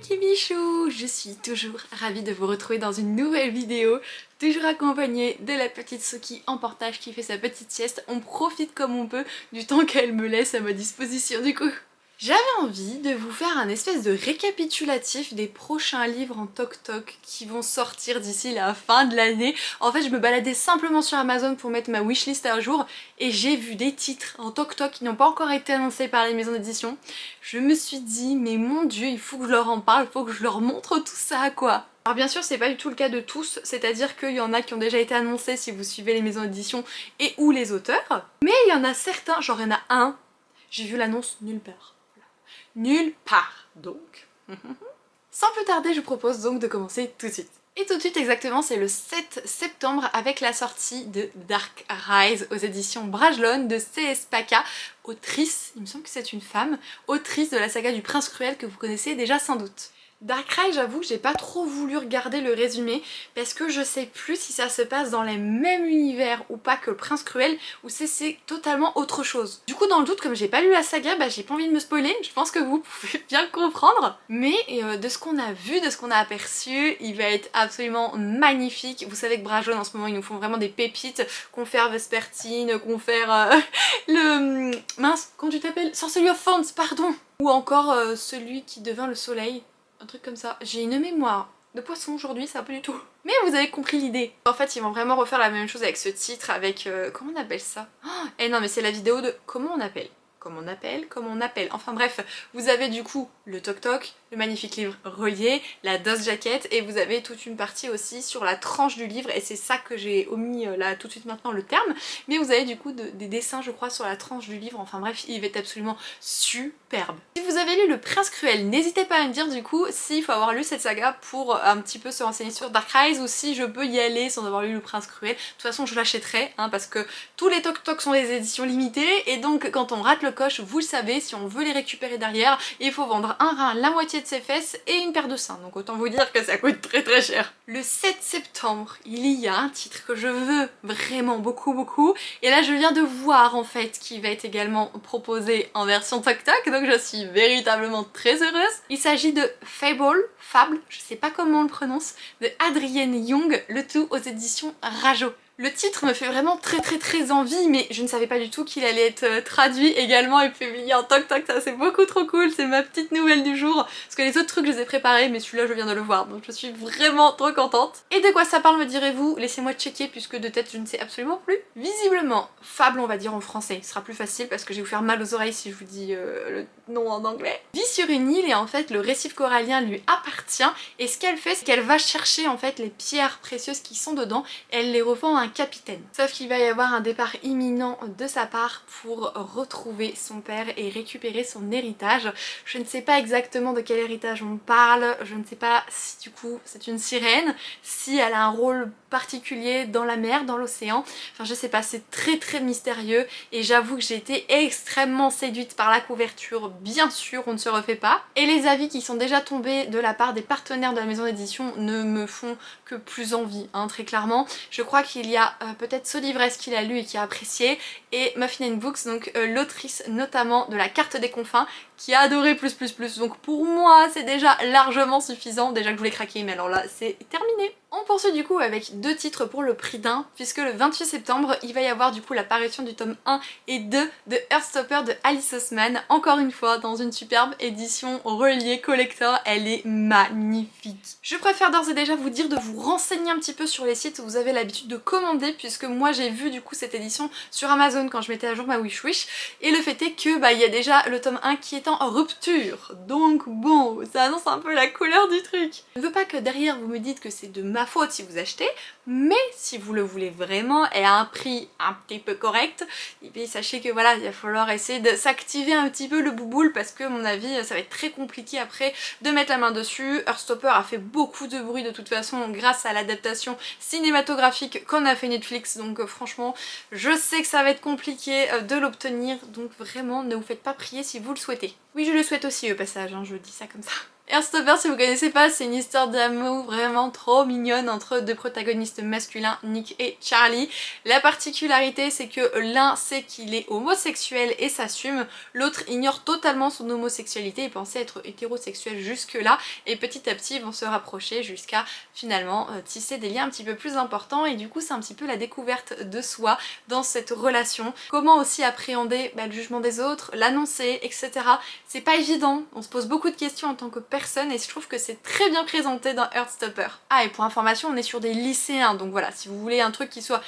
Kibichou, je suis toujours ravie de vous retrouver dans une nouvelle vidéo, toujours accompagnée de la petite Soki en portage qui fait sa petite sieste. On profite comme on peut du temps qu'elle me laisse à ma disposition du coup. J'avais envie de vous faire un espèce de récapitulatif des prochains livres en toc-toc qui vont sortir d'ici la fin de l'année. En fait, je me baladais simplement sur Amazon pour mettre ma wishlist à jour et j'ai vu des titres en toc-toc qui n'ont pas encore été annoncés par les maisons d'édition. Je me suis dit, mais mon dieu, il faut que je leur en parle, il faut que je leur montre tout ça, quoi. Alors bien sûr, c'est pas du tout le cas de tous, c'est-à-dire qu'il y en a qui ont déjà été annoncés si vous suivez les maisons d'édition et ou les auteurs, mais il y en a certains, genre il y en a un, j'ai vu l'annonce nulle part. Nulle part, donc. Sans plus tarder, je vous propose donc de commencer tout de suite. Et tout de suite exactement, c'est le 7 septembre avec la sortie de Dark Rise aux éditions Brajlon de C.S. Paca, autrice, il me semble que c'est une femme, autrice de la saga du Prince Cruel que vous connaissez déjà sans doute. Dark Rise, j'avoue que j'ai pas trop voulu regarder le résumé parce que je sais plus si ça se passe dans les mêmes univers ou pas que le Prince Cruel ou si c'est totalement autre chose. Du coup dans le doute, comme j'ai pas lu la saga, bah j'ai pas envie de me spoiler, je pense que vous pouvez bien le comprendre. Mais de ce qu'on a vu, de ce qu'on a aperçu, il va être absolument magnifique. Vous savez que Brajlon en ce moment ils nous font vraiment des pépites, confère Vespertine, confère le... mince, comment tu t'appelles? Sorcery of Thorns, pardon. Ou encore celui qui devint le soleil. Un truc comme ça. J'ai une mémoire de poisson aujourd'hui, ça va pas du tout. Mais vous avez compris l'idée. En fait, ils vont vraiment refaire la même chose avec ce titre, avec... comment on appelle ça? Eh non, mais c'est la vidéo de... Comment on appelle? Comment on appelle. Enfin bref, vous avez du coup le toc-toc, le magnifique livre relié, la dust jacket, et vous avez toute une partie aussi sur la tranche du livre, et c'est ça que j'ai omis là tout de suite maintenant le terme, mais vous avez du coup des dessins je crois sur la tranche du livre, enfin bref, il va être absolument superbe. Si vous avez lu le Prince Cruel, n'hésitez pas à me dire du coup s'il faut avoir lu cette saga pour un petit peu se renseigner sur Dark Rise, ou si je peux y aller sans avoir lu le Prince Cruel. De toute façon je l'achèterai, hein, parce que tous les toc-toc sont des éditions limitées, et donc quand on rate le coche, vous le savez, si on veut les récupérer derrière, il faut vendre un rein, la moitié de ses fesses et une paire de seins, donc autant vous dire que ça coûte très très cher. Le 7 septembre, il y a un titre que je veux vraiment beaucoup, et là je viens de voir en fait qui va être également proposé en version toc-toc, donc je suis véritablement très heureuse. Il s'agit de Fable, je sais pas comment on le prononce, de Adrienne Young, le tout aux éditions Rajo. Le titre me fait vraiment très envie, mais je ne savais pas du tout qu'il allait être traduit également et publié en toc-toc, ça c'est beaucoup trop cool, c'est ma petite nouvelle du jour, parce que les autres trucs je les ai préparés, mais celui-là je viens de le voir, donc je suis vraiment trop contente. Et de quoi ça parle me direz-vous? Laissez-moi checker puisque de tête je ne sais absolument plus. Visiblement, Fable on va dire en français, ce sera plus facile parce que je vais vous faire mal aux oreilles si je vous dis le nom en anglais. Vit sur une île et en fait le récif corallien lui appartient, et ce qu'elle fait c'est qu'elle va chercher en fait les pierres précieuses qui sont dedans, et elle les revend à un capitaine. Sauf qu'il va y avoir un départ imminent de sa part pour retrouver son père et récupérer son héritage. Je ne sais pas exactement de quel héritage on parle, je ne sais pas si du coup c'est une sirène, si elle a un rôle particulier dans la mer, dans l'océan, enfin je sais pas, c'est très mystérieux, et j'avoue que j'ai été extrêmement séduite par la couverture, bien sûr on ne se refait pas, et les avis qui sont déjà tombés de la part des partenaires de la maison d'édition ne me font que plus envie, hein, très clairement. Je crois qu'il y a peut-être Solivresse qui l'a lu et qui a apprécié, et Muffin Books, donc l'autrice notamment de La Carte des Confins, qui a adoré plus. Donc pour moi c'est déjà largement suffisant, déjà que je voulais craquer, mais alors là c'est terminé. On poursuit du coup avec deux titres pour le prix d'un, puisque le 28 septembre il va y avoir du coup la parution du tome 1 et 2 de Heartstopper de Alice Oseman, encore une fois dans une superbe édition reliée collector, elle est magnifique. Je préfère d'ores et déjà vous dire de vous renseigner un petit peu sur les sites où vous avez l'habitude de commander, puisque moi j'ai vu du coup cette édition sur Amazon quand je mettais à jour ma wish, et le fait est que bah il y a déjà le tome 1 qui est en rupture, donc bon, ça annonce un peu la couleur du truc. Je ne veux pas que derrière vous me dites que c'est de ma faute si vous achetez, mais si vous le voulez vraiment et à un prix un petit peu correct, et bien sachez que voilà, il va falloir essayer de s'activer un petit peu le bouboule, parce que à mon avis ça va être très compliqué après de mettre la main dessus. Heartstopper a fait beaucoup de bruit de toute façon grâce à l'adaptation cinématographique qu'on a fait Netflix, donc franchement je sais que ça va être compliqué de l'obtenir, donc vraiment ne vous faites pas prier si vous le souhaitez. Oui, je le souhaite aussi au passage, hein, je dis ça comme ça. Heartstopper, si vous connaissez pas, c'est une histoire d'amour vraiment trop mignonne entre deux protagonistes masculins, Nick et Charlie. La particularité, c'est que l'un sait qu'il est homosexuel et s'assume, l'autre ignore totalement son homosexualité et pensait être hétérosexuel jusque-là, et petit à petit ils vont se rapprocher jusqu'à finalement tisser des liens un petit peu plus importants, et du coup c'est un petit peu la découverte de soi dans cette relation. Comment aussi appréhender le jugement des autres, l'annoncer, etc. C'est pas évident, on se pose beaucoup de questions en tant que personne et je trouve que c'est très bien présenté dans Heartstopper. Ah, et pour information, on est sur des lycéens, donc voilà, si vous voulez un truc qui soit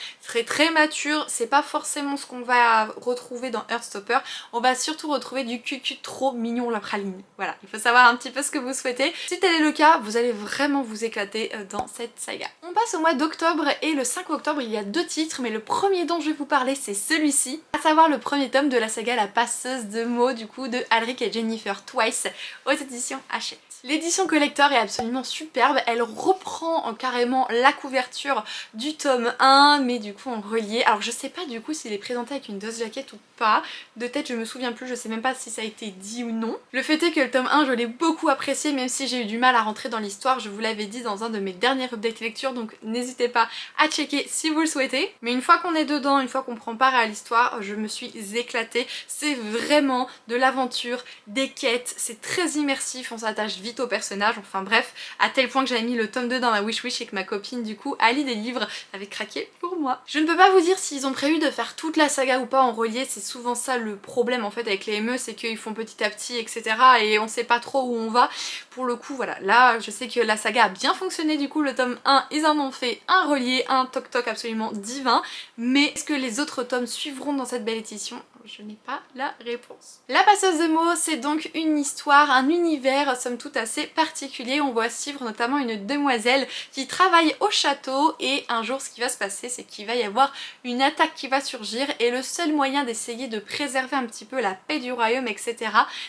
très mature, c'est pas forcément ce qu'on va retrouver dans Heartstopper, on va surtout retrouver du cucu trop mignon la praline. Voilà, il faut savoir un petit peu ce que vous souhaitez. Si tel est le cas, vous allez vraiment vous éclater dans cette saga. On passe au mois d'octobre et le 5 octobre il y a 2 titres, mais le premier dont je vais vous parler c'est celui-ci, à savoir le premier tome de la saga La Passeuse de mots, du coup de Alric et Jennifer Twice aux éditions Hachette. L'édition collector est absolument superbe, elle reprend carrément la couverture du tome 1 mais du coup en relié. Alors je sais pas du coup s'il est présenté avec une dust jacket ou pas, de tête je me souviens plus, je sais même pas si ça a été dit ou non. Le fait est que le tome 1 je l'ai beaucoup apprécié même si j'ai eu du mal à rentrer dans l'histoire, je vous l'avais dit dans un de mes derniers updates lecture, donc n'hésitez pas à checker si vous le souhaitez. Mais une fois qu'on est dedans, une fois qu'on prend part à l'histoire, je me suis éclatée, c'est vraiment de l'aventure, des quêtes, c'est très immersif, on s'attache vite au personnage, enfin bref, à tel point que j'avais mis le tome 2 dans ma wish et que ma copine du coup Ali des livres avait craqué pour moi. Je ne peux pas vous dire s'ils ont prévu de faire toute la saga ou pas en relié, c'est souvent ça le problème en fait avec les ME, c'est qu'ils font petit à petit etc. et on sait pas trop où on va. Pour le coup voilà, là je sais que la saga a bien fonctionné, du coup le tome 1 ils en ont fait un relié, un toc toc absolument divin, mais est-ce que les autres tomes suivront dans cette belle édition? Je n'ai pas la réponse. La Passeuse de mots, c'est donc une histoire, un univers somme toute assez particulier. On va suivre notamment une demoiselle qui travaille au château et un jour ce qui va se passer c'est qu'il va y avoir une attaque qui va surgir et le seul moyen d'essayer de préserver un petit peu la paix du royaume etc.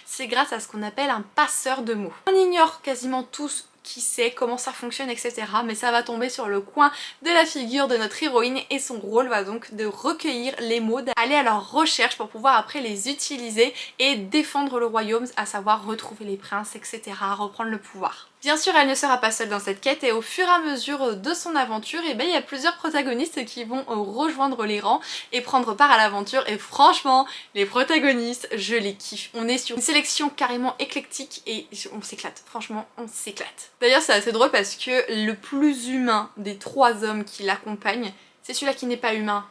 c'est grâce à ce qu'on appelle un passeur de mots. On ignore quasiment tous qui sait comment ça fonctionne etc. mais ça va tomber sur le coin de la figure de notre héroïne et son rôle va donc de recueillir les mots, d'aller à leur recherche pour pouvoir après les utiliser et défendre le royaume, à savoir retrouver les princes etc. reprendre le pouvoir. Bien sûr elle ne sera pas seule dans cette quête et au fur et à mesure de son aventure il y a plusieurs protagonistes qui vont rejoindre les rangs et prendre part à l'aventure et franchement les protagonistes je les kiffe. On est sur une sélection carrément éclectique et on s'éclate, franchement on s'éclate. D'ailleurs c'est assez drôle parce que le plus humain des 3 hommes qui l'accompagnent c'est celui-là qui n'est pas humain.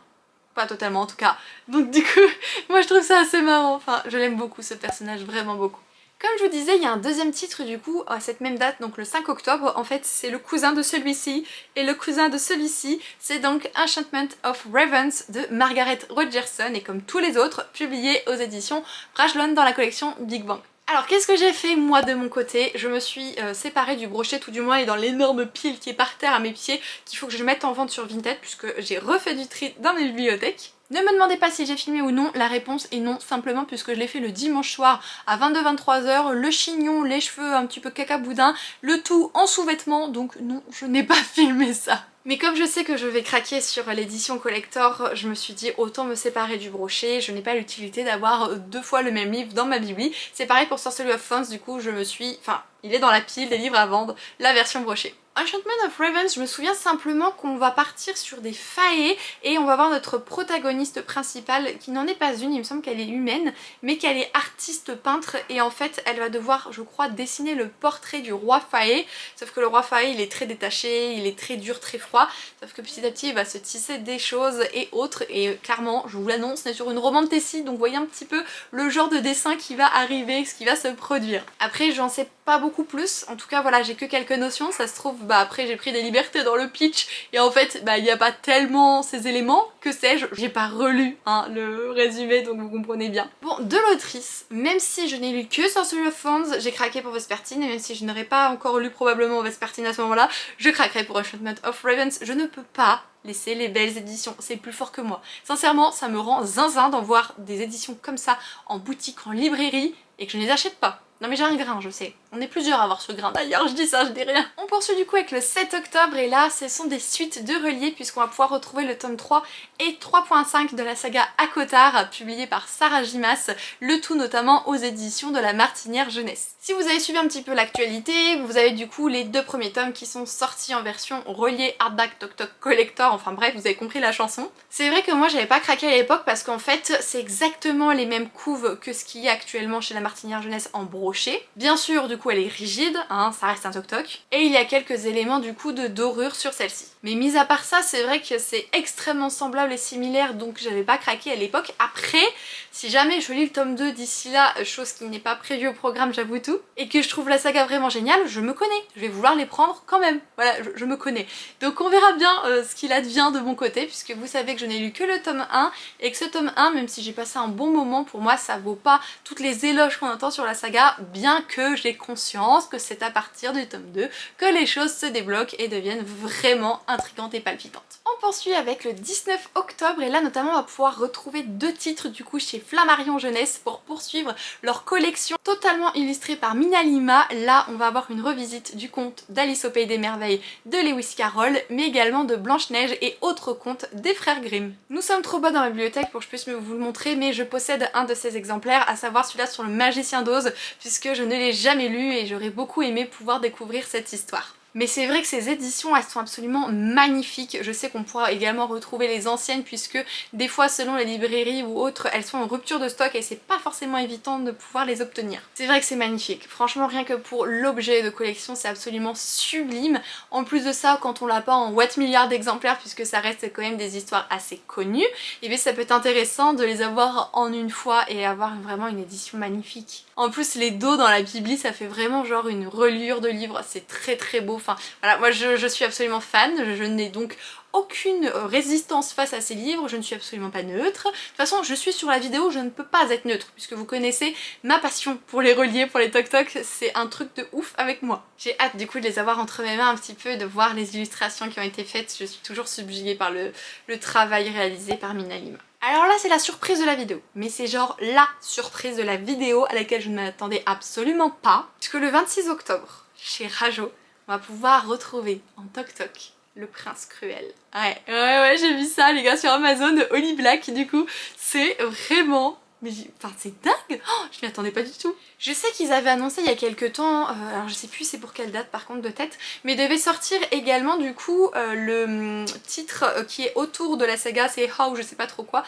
Pas totalement en tout cas. Donc du coup moi je trouve ça assez marrant, enfin je l'aime beaucoup ce personnage, vraiment beaucoup. Comme je vous disais, il y a un deuxième titre du coup à cette même date, donc le 5 octobre, en fait c'est le cousin de celui-ci, et le cousin de celui-ci c'est donc Enchantment of Ravens de Margaret Rogerson, et comme tous les autres, publié aux éditions Brajlon dans la collection Big Bang. Alors qu'est-ce que j'ai fait moi de mon côté? Je me suis séparée du brochet tout du moins et dans l'énorme pile qui est par terre à mes pieds qu'il faut que je mette en vente sur Vinted puisque j'ai refait du tri dans mes bibliothèques. Ne me demandez pas si j'ai filmé ou non, la réponse est non, simplement puisque je l'ai fait le dimanche soir à 22-23h, le chignon, les cheveux un petit peu caca boudin, le tout en sous-vêtements, donc non, je n'ai pas filmé ça. Mais comme je sais que je vais craquer sur l'édition collector, je me suis dit autant me séparer du brochet, je n'ai pas l'utilité d'avoir 2 fois le même livre dans ma bibli. C'est pareil pour Sorcery of Thorns, du coup je me suis... Enfin, il est dans la pile des livres à vendre, la version brochée. Enchantment of Ravens, je me souviens simplement qu'on va partir sur des faées et on va voir notre protagoniste principale qui n'en est pas une, il me semble qu'elle est humaine, mais qu'elle est artiste peintre et en fait elle va devoir, je crois, dessiner le portrait du roi faé, sauf que le roi faé il est très détaché, il est très dur, très froid, sauf que petit à petit il va se tisser des choses et autres et clairement, je vous l'annonce, on est sur une romance Tessie, donc voyez un petit peu le genre de dessin qui va arriver, ce qui va se produire. Après j'en sais pas beaucoup plus, en tout cas voilà j'ai que quelques notions, ça se trouve après j'ai pris des libertés dans le pitch et en fait il n'y a pas tellement ces éléments, que sais-je, j'ai pas relu le résumé donc vous comprenez bien. Bon, de l'autrice, même si je n'ai lu que Sorcery of Thorns, j'ai craqué pour Vespertine et même si je n'aurais pas encore lu probablement Vespertine à ce moment-là, je craquerai pour Enchantment of Ravens. Je ne peux pas laisser les belles éditions, c'est plus fort que moi. Sincèrement ça me rend zinzin d'en voir des éditions comme ça en boutique, en librairie et que je ne les achète pas. Non mais j'ai un grain, je sais. On est plusieurs à avoir ce grain d'ailleurs, je dis ça, je dis rien. On poursuit du coup avec le 7 octobre et là ce sont des suites de reliés puisqu'on va pouvoir retrouver le tome 3 et 3.5 de la saga Akotar publié par Sarah Gimas, le tout notamment aux éditions de la Martinière Jeunesse. Si vous avez suivi un petit peu l'actualité, vous avez du coup les deux premiers tomes qui sont sortis en version reliée hardback Tok Tok Collector, enfin bref vous avez compris la chanson. C'est vrai que moi j'avais pas craqué à l'époque parce qu'en fait c'est exactement les mêmes couves que ce qu'il y a actuellement chez la Martinière Jeunesse en brochet. Bien sûr du coup elle est rigide, hein, ça reste un Tok Tok, et il y a quelques éléments du coup de dorure sur celle-ci. Mais mis à part ça c'est vrai que c'est extrêmement semblable et similaire donc j'avais pas craqué à l'époque. Après si jamais je lis le tome 2 d'ici là, chose qui n'est pas prévue au programme j'avoue tout, et que je trouve la saga vraiment géniale, je me connais, je vais vouloir les prendre quand même, voilà je me connais. Donc on verra bien ce qu'il advient de mon côté puisque vous savez que je n'ai lu que le tome 1 et que ce tome 1 même si j'ai passé un bon moment pour moi ça vaut pas toutes les éloges qu'on entend sur la saga bien que j'ai conscience que c'est à partir du tome 2 que les choses se débloquent et deviennent vraiment intrigantes et palpitantes. On poursuit avec le 19 octobre et là notamment on va pouvoir retrouver deux titres du coup chez Flammarion Jeunesse pour poursuivre leur collection totalement illustrée par Mina Lima. Là on va avoir une revisite du conte d'Alice au Pays des Merveilles de Lewis Carroll mais également de Blanche-Neige et autres contes des frères Grimm. Nous sommes trop bas dans la bibliothèque pour que je puisse vous le montrer mais je possède un de ces exemplaires, à savoir celui-là sur le Magicien d'Oz puisque je ne l'ai jamais lu et j'aurais beaucoup aimé pouvoir découvrir cette histoire. Mais c'est vrai que ces éditions elles sont absolument magnifiques. Je sais qu'on pourra également retrouver les anciennes puisque des fois selon les librairies ou autres elles sont en rupture de stock et c'est pas forcément évident de pouvoir les obtenir. C'est vrai que c'est magnifique. Franchement rien que pour l'objet de collection c'est absolument sublime. En plus de ça quand on l'a pas en what milliards d'exemplaires puisque ça reste quand même des histoires assez connues, et bien ça peut être intéressant de les avoir en une fois et avoir vraiment une édition magnifique. En plus les dos dans la bibli ça fait vraiment genre une reliure de livre, c'est très beau. Enfin voilà, moi je suis absolument fan, je n'ai donc aucune résistance face à ces livres, je ne suis absolument pas neutre. De toute façon je suis sur la vidéo, je ne peux pas être neutre puisque vous connaissez ma passion pour les reliés, pour les Tok Tok, c'est un truc de ouf avec moi. J'ai hâte du coup de les avoir entre mes mains un petit peu, de voir les illustrations qui ont été faites, je suis toujours subjuguée par le travail réalisé par Mina Lima. Alors là c'est la surprise de la vidéo, mais c'est genre la surprise de la vidéo à laquelle je ne m'attendais absolument pas, puisque le 26 octobre, chez Rajo, on va pouvoir retrouver en Tok Tok le prince cruel. Ouais, j'ai vu ça les gars sur Amazon de Holly Black du coup, c'est vraiment... Mais enfin c'est dingue, oh, je m'y attendais pas du tout. Je sais qu'ils avaient annoncé il y a quelques temps, alors je sais plus c'est pour quelle date par contre de tête, mais devait sortir également du coup le titre qui est autour de la saga, c'est How je sais pas trop quoi,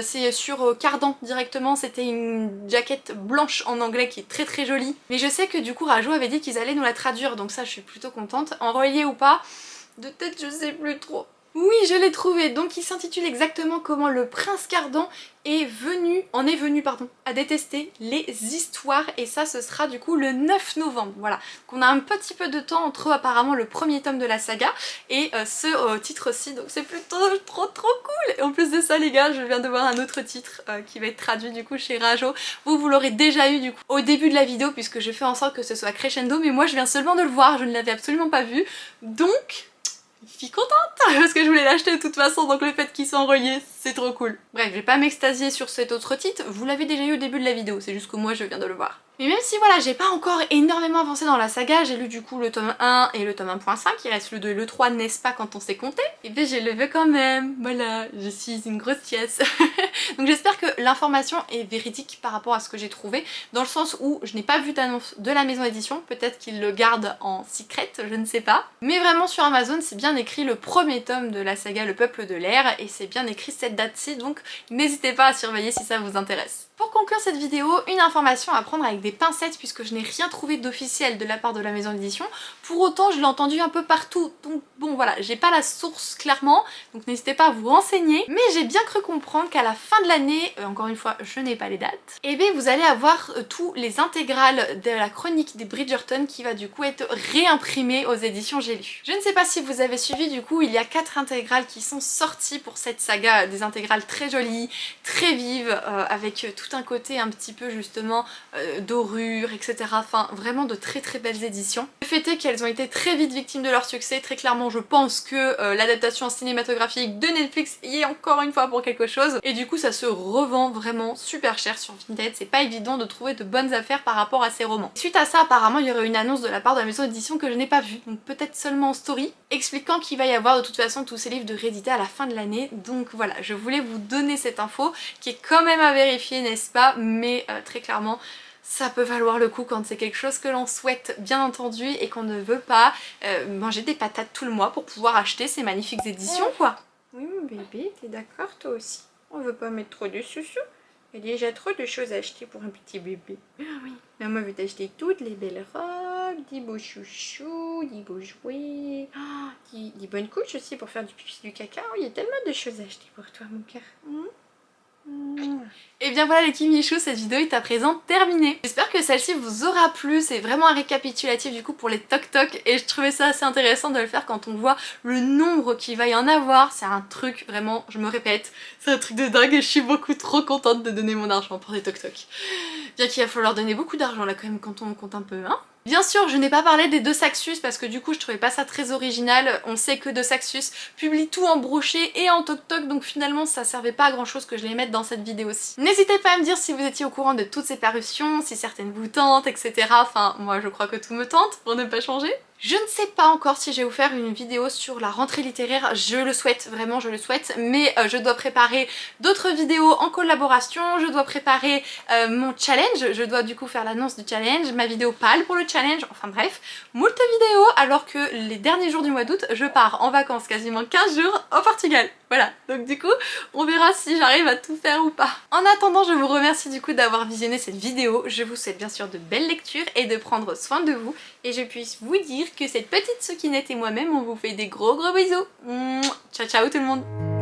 c'est sur Cardan directement, c'était une jaquette blanche en anglais qui est très jolie. Mais je sais que du coup Rajo avait dit qu'ils allaient nous la traduire donc ça je suis plutôt contente. En relié ou pas, de tête je sais plus trop. Oui, je l'ai trouvé, donc il s'intitule exactement comment le prince Cardan en est venu à détester les histoires et ça ce sera du coup le 9 novembre, voilà. Donc on a un petit peu de temps entre apparemment le premier tome de la saga et ce titre-ci, donc c'est plutôt trop cool. Et en plus de ça les gars, je viens de voir un autre titre qui va être traduit du coup chez Rajo. Vous l'aurez déjà eu du coup au début de la vidéo puisque je fais en sorte que ce soit crescendo, mais moi je viens seulement de le voir, je ne l'avais absolument pas vu, donc... je suis contente parce que je voulais l'acheter de toute façon donc le fait qu'ils soient reliés c'est trop cool. Bref, je vais pas m'extasier sur cet autre titre, vous l'avez déjà eu au début de la vidéo, c'est juste que moi je viens de le voir. Mais même si voilà j'ai pas encore énormément avancé dans la saga, j'ai lu du coup le tome 1 et le tome 1.5, il reste le 2 et le 3 n'est-ce pas quand on s'est compté, et bien j'ai levé quand même, voilà, je suis une grosse pièce. Donc j'espère que l'information est véridique par rapport à ce que j'ai trouvé, dans le sens où je n'ai pas vu d'annonce de la maison d'édition, peut-être qu'ils le gardent en secret, je ne sais pas. Mais vraiment sur Amazon c'est bien écrit le premier tome de la saga Le Peuple de l'Air et c'est bien écrit cette date-ci, donc n'hésitez pas à surveiller si ça vous intéresse. Pour conclure cette vidéo, une information à prendre avec des pincettes puisque je n'ai rien trouvé d'officiel de la part de la maison d'édition. Pour autant je l'ai entendu un peu partout, donc bon voilà, j'ai pas la source clairement, donc n'hésitez pas à vous renseigner. Mais j'ai bien cru comprendre qu'à la fin de l'année, encore une fois je n'ai pas les dates, et bien vous allez avoir tous les intégrales de la chronique des Bridgerton qui va du coup être réimprimée aux éditions J'ai lu. Je ne sais pas si vous avez suivi du coup, il y a 4 intégrales qui sont sorties pour cette saga, des intégrales très jolies, très vives, avec tout un côté un petit peu justement dorures, etc. Enfin vraiment de très très belles éditions. Le fait est qu'elles ont été très vite victimes de leur succès. Très clairement je pense que l'adaptation cinématographique de Netflix y est encore une fois pour quelque chose. Et du coup ça se revend vraiment super cher sur Vinted. C'est pas évident de trouver de bonnes affaires par rapport à ces romans. Suite à ça apparemment il y aurait une annonce de la part de la maison d'édition que je n'ai pas vue. Donc peut-être seulement en story. Expliquant qu'il va y avoir de toute façon tous ces livres de rééditer à la fin de l'année. Donc voilà, je voulais vous donner cette info qui est quand même à vérifier, n'est-ce pas, mais très clairement ça peut valoir le coup quand c'est quelque chose que l'on souhaite bien entendu et qu'on ne veut pas manger des patates tout le mois pour pouvoir acheter ces magnifiques éditions quoi. Oui mon bébé, t'es d'accord toi aussi? On veut pas mettre trop de chouchous. Il y a déjà trop de choses à acheter pour un petit bébé. Ah oui. Maman veut t'acheter toutes les belles robes, des beaux chouchous, des beaux jouets, des bonnes couches aussi pour faire du pipi du caca. Il y a tellement de choses à acheter pour toi mon cœur. Et bien voilà les Kimichou, cette vidéo est à présent terminée. J'espère que celle-ci vous aura plu, c'est vraiment un récapitulatif du coup pour les toc toc et je trouvais ça assez intéressant de le faire quand on voit le nombre qu'il va y en avoir. C'est un truc vraiment, je me répète, c'est un truc de dingue et je suis beaucoup trop contente de donner mon argent pour les toc toc. Bien qu'il va falloir donner beaucoup d'argent là quand même quand on compte un peu hein. Bien sûr, je n'ai pas parlé des deux Saxus parce que du coup je trouvais pas ça très original. On sait que deux Saxus publie tout en brochet et en toc-toc, donc finalement ça servait pas à grand chose que je les mette dans cette vidéo-ci. N'hésitez pas à me dire si vous étiez au courant de toutes ces parutions, si certaines vous tentent, etc. Enfin, moi je crois que tout me tente pour ne pas changer. Je ne sais pas encore si je vais vous faire une vidéo sur la rentrée littéraire, je le souhaite, vraiment je le souhaite, mais je dois préparer d'autres vidéos en collaboration, je dois préparer mon challenge, je dois du coup faire l'annonce du challenge, ma vidéo pâle pour le challenge, enfin bref, moult vidéos alors que les derniers jours du mois d'août, je pars en vacances quasiment 15 jours au Portugal. Voilà, donc du coup, on verra si j'arrive à tout faire ou pas. En attendant, je vous remercie du coup d'avoir visionné cette vidéo. Je vous souhaite bien sûr de belles lectures et de prendre soin de vous. Et je puisse vous dire que cette petite Sokinette et moi-même, on vous fait des gros bisous. Ciao ciao tout le monde.